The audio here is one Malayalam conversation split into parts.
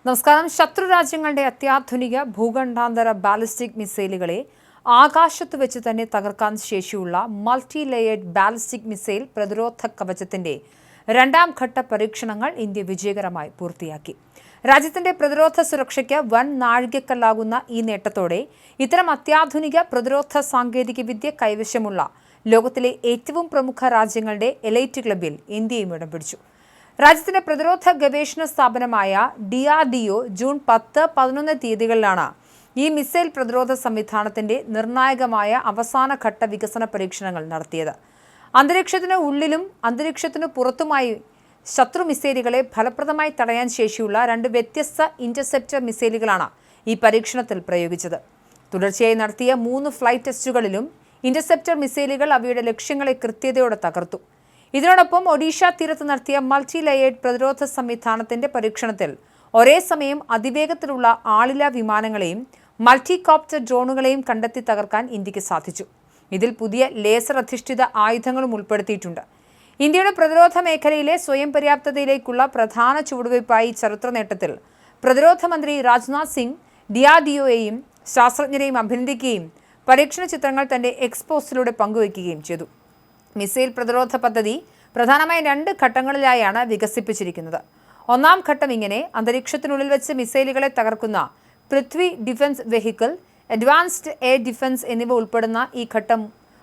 നമസ്കാരം. ശത്രുരാജ്യങ്ങളുടെ അത്യാധുനിക ഭൂഖണ്ഡാന്തര ബാലിസ്റ്റിക് മിസൈലുകളെ ആകാശത്ത് വെച്ച് തന്നെ തകർക്കാൻ ശേഷിയുള്ള മൾട്ടി ലെയേർഡ് ബാലിസ്റ്റിക് മിസൈൽ പ്രതിരോധ കവചത്തിന്റെ രണ്ടാം ഘട്ട പരീക്ഷണങ്ങൾ ഇന്ത്യ വിജയകരമായി പൂർത്തിയാക്കി. രാജ്യത്തിന്റെ പ്രതിരോധ സുരക്ഷയ്ക്ക് വൻ നാഴികക്കല്ലാകുന്ന ഈ നേട്ടത്തോടെ ഇത്തരം അത്യാധുനിക പ്രതിരോധ സാങ്കേതികവിദ്യ കൈവശമുള്ള ലോകത്തിലെ ഏറ്റവും പ്രമുഖ രാജ്യങ്ങളുടെ എലൈറ്റ് ക്ലബിൽ ഇന്ത്യയും ഇടം പിടിച്ചു. രാജ്യത്തിന്റെ പ്രതിരോധ ഗവേഷണ സ്ഥാപനമായ DRDO ജൂൺ 10-11 തീയതികളിലാണ് ഈ മിസൈൽ പ്രതിരോധ സംവിധാനത്തിന്റെ നിർണായകമായ അവസാന ഘട്ട വികസന പരീക്ഷണങ്ങൾ നടത്തിയത്. അന്തരീക്ഷത്തിന് ഉള്ളിലും അന്തരീക്ഷത്തിനു പുറത്തുമായി ശത്രു മിസൈലുകളെ ഫലപ്രദമായി തടയാൻ ശേഷിയുള്ള 2 വ്യത്യസ്ത ഇന്റർസെപ്റ്റർ മിസൈലുകളാണ് ഈ പരീക്ഷണത്തിൽ പ്രയോഗിച്ചത്. തുടർച്ചയായി നടത്തിയ 3 ഫ്ലൈറ്റ് ടെസ്റ്റുകളിലും ഇന്റർസെപ്റ്റർ മിസൈലുകൾ അവയുടെ ലക്ഷ്യങ്ങളെ കൃത്യതയോടെ തകർത്തു. ഇതിനോടൊപ്പം ഒഡീഷ തീരത്ത് നടത്തിയ മൾട്ടി ലെയേർഡ് പ്രതിരോധ സംവിധാനത്തിന്റെ പരീക്ഷണത്തിൽ ഒരേ സമയം അതിവേഗത്തിലുള്ള ആളില്ലാ വിമാനങ്ങളെയും മൾട്ടി കോപ്റ്റർ ഡ്രോണുകളെയും കണ്ടെത്തി തകർക്കാൻ ഇന്ത്യക്ക് സാധിച്ചു. ഇതിൽ പുതിയ ലേസർ അധിഷ്ഠിത ആയുധങ്ങളും ഉൾപ്പെടുത്തിയിട്ടുണ്ട്. ഇന്ത്യയുടെ പ്രതിരോധ മേഖലയിലെ സ്വയം പര്യാപ്തതയിലേക്കുള്ള പ്രധാന ചുവടുവയ്പായി ചരിത്ര നേട്ടത്തിൽ പ്രതിരോധ മന്ത്രി രാജ്നാഥ് സിംഗ് DRDOയെയും ശാസ്ത്രജ്ഞരെയും അഭിനന്ദിക്കുകയും പരീക്ഷണ ചിത്രങ്ങൾ തന്റെ എക്സ്പോസിലൂടെ പങ്കുവയ്ക്കുകയും ചെയ്തു. മിസൈൽ പ്രതിരോധ പദ്ധതി പ്രധാനമായും 2 ഘട്ടങ്ങളിലായാണ് വികസിപ്പിച്ചിരിക്കുന്നത്. ഒന്നാം ഘട്ടം ഇങ്ങനെ: അന്തരീക്ഷത്തിനുള്ളിൽ വെച്ച് മിസൈലുകളെ തകർക്കുന്ന Prithvi defence vehicle, advanced air defence എന്നിവ ഉൾപ്പെടുന്ന ഈ ഘട്ടം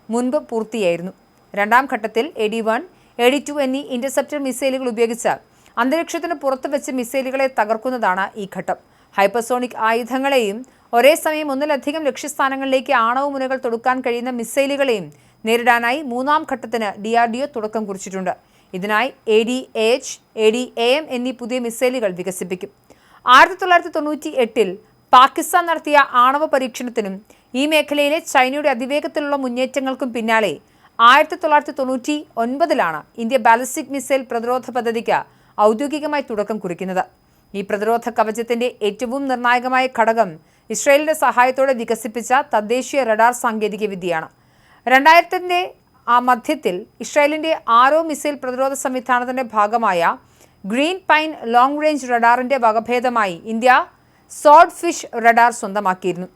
മുൻപ് പൂർത്തിയായിരുന്നു. രണ്ടാം ഘട്ടത്തിൽ AD-1, AD-2 എന്നീ ഇന്റർസെപ്റ്റർ മിസൈലുകൾ ഉപയോഗിച്ച് അന്തരീക്ഷത്തിന് പുറത്ത് വെച്ച് മിസൈലുകളെ തകർക്കുന്നതാണ് ഈ ഘട്ടം. ഹൈപ്പർസോണിക് ആയുധങ്ങളെയും ഒരേ സമയം ഒന്നിലധികം ലക്ഷ്യസ്ഥാനങ്ങളിലേക്ക് ആണവ മുനകൾ തൊടുക്കാൻ കഴിയുന്ന മിസൈലുകളെയും നേരിടാനായി മൂന്നാം ഘട്ടത്തിന് DRDO തുടക്കം കുറിച്ചിട്ടുണ്ട്. ഇതിനായി AD-AH, AD-AM എന്നീ പുതിയ മിസൈലുകൾ വികസിപ്പിക്കും. 1998 പാകിസ്ഥാൻ നടത്തിയ ആണവ പരീക്ഷണത്തിനും ഈ മേഖലയിലെ ചൈനയുടെ അതിവേഗത്തിലുള്ള മുന്നേറ്റങ്ങൾക്കും പിന്നാലെ 1999 ഇന്ത്യ ബാലിസ്റ്റിക് മിസൈൽ പ്രതിരോധ പദ്ധതിക്ക് ഔദ്യോഗികമായി തുടക്കം കുറിക്കുന്നത്. ഈ പ്രതിരോധ കവചത്തിന്റെ ഏറ്റവും നിർണായകമായ ഘടകം ഇസ്രായേലിന്റെ സഹായത്തോടെ വികസിപ്പിച്ച തദ്ദേശീയ റഡാർ സാങ്കേതികവിദ്യയാണ്. 2000-ന്റെ മധ്യത്തിൽ ഇസ്രായേലിന്റെ ആരോ മിസൈൽ പ്രതിരോധ സംവിധാനത്തിന്റെ ഭാഗമായ ഗ്രീൻ പൈൻ ലോങ് റേഞ്ച് റഡാറിന്റെ വകഭേദമായി ഇന്ത്യ സോഡ് ഫിഷ് റഡാർ സ്വന്തമാക്കിയിരുന്നു.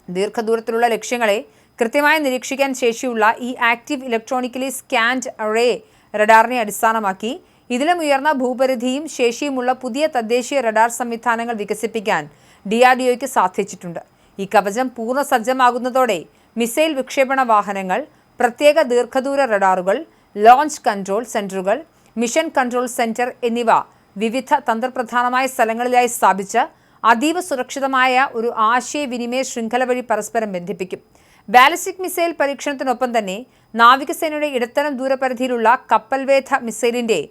ദീർഘദൂരത്തിലുള്ള ലക്ഷ്യങ്ങളെ കൃത്യമായി നിരീക്ഷിക്കാൻ ശേഷിയുള്ള ഈ ആക്റ്റീവ് ഇലക്ട്രോണിക്കലി സ്കാൻഡ് അറേ റഡാറിനെ അടിസ്ഥാനമാക്കി ഇതിലും ഉയർന്ന ഭൂപരിധിയും ശേഷിയുമുള്ള പുതിയ തദ്ദേശീയ റഡാർ സംവിധാനങ്ങൾ വികസിപ്പിക്കാൻ DRDOയ്ക്ക് സാധിച്ചിട്ടുണ്ട്. ഈ കവചം പൂർണ്ണ സജ്ജമാകുന്നതോടെ മിസൈൽ വിക്ഷേപണ വാഹനങ്ങൾ, പ്രത്യേക ദീർഘദൂര റഡാറുകൾ, ലോഞ്ച് കൺട്രോൾ സെന്ററുകൾ, മിഷൻ കൺട്രോൾ സെന്റർ എന്നിവ വിവിധ തന്ത്രപ്രധാനമായ സ്ഥലങ്ങളിലായി സ്ഥാപിച്ച് അതീവ സുരക്ഷിതമായ ഒരു ആശയവിനിമയ ശൃംഖല വഴി പരസ്പരം ബന്ധിപ്പിക്കും. ബാലിസ്റ്റിക് മിസൈൽ പരീക്ഷണത്തിനൊപ്പം തന്നെ നാവികസേനയുടെ ഇടത്തരം ദൂരപരിധിയിലുള്ള കപ്പൽവേധ മിസൈലിന്റെ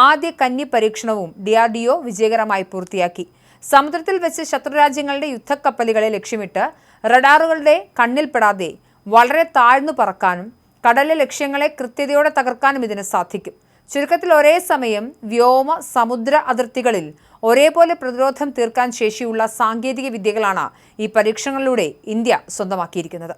ആദ്യ കന്നി പരീക്ഷണവും DRDO വിജയകരമായി പൂർത്തിയാക്കി. സമുദ്രത്തിൽ വെച്ച് ശത്രുരാജ്യങ്ങളുടെ യുദ്ധക്കപ്പലുകളെ ലക്ഷ്യമിട്ട് റഡാറുകളുടെ കണ്ണിൽപ്പെടാതെ വളരെ താഴ്ന്നു പറക്കാനും കടലിലെ ലക്ഷ്യങ്ങളെ കൃത്യതയോടെ തകർക്കാനും ഇതിന് സാധിക്കും. ചുരുക്കത്തിൽ ഒരേ സമയം വ്യോമ സമുദ്ര അതിർത്തികളിൽ ഒരേപോലെ പ്രതിരോധം തീർക്കാൻ ശേഷിയുള്ള സാങ്കേതിക വിദ്യകളാണ് ഈ പരീക്ഷണങ്ങളിലൂടെ ഇന്ത്യ സ്വന്തമാക്കിയിരിക്കുന്നത്.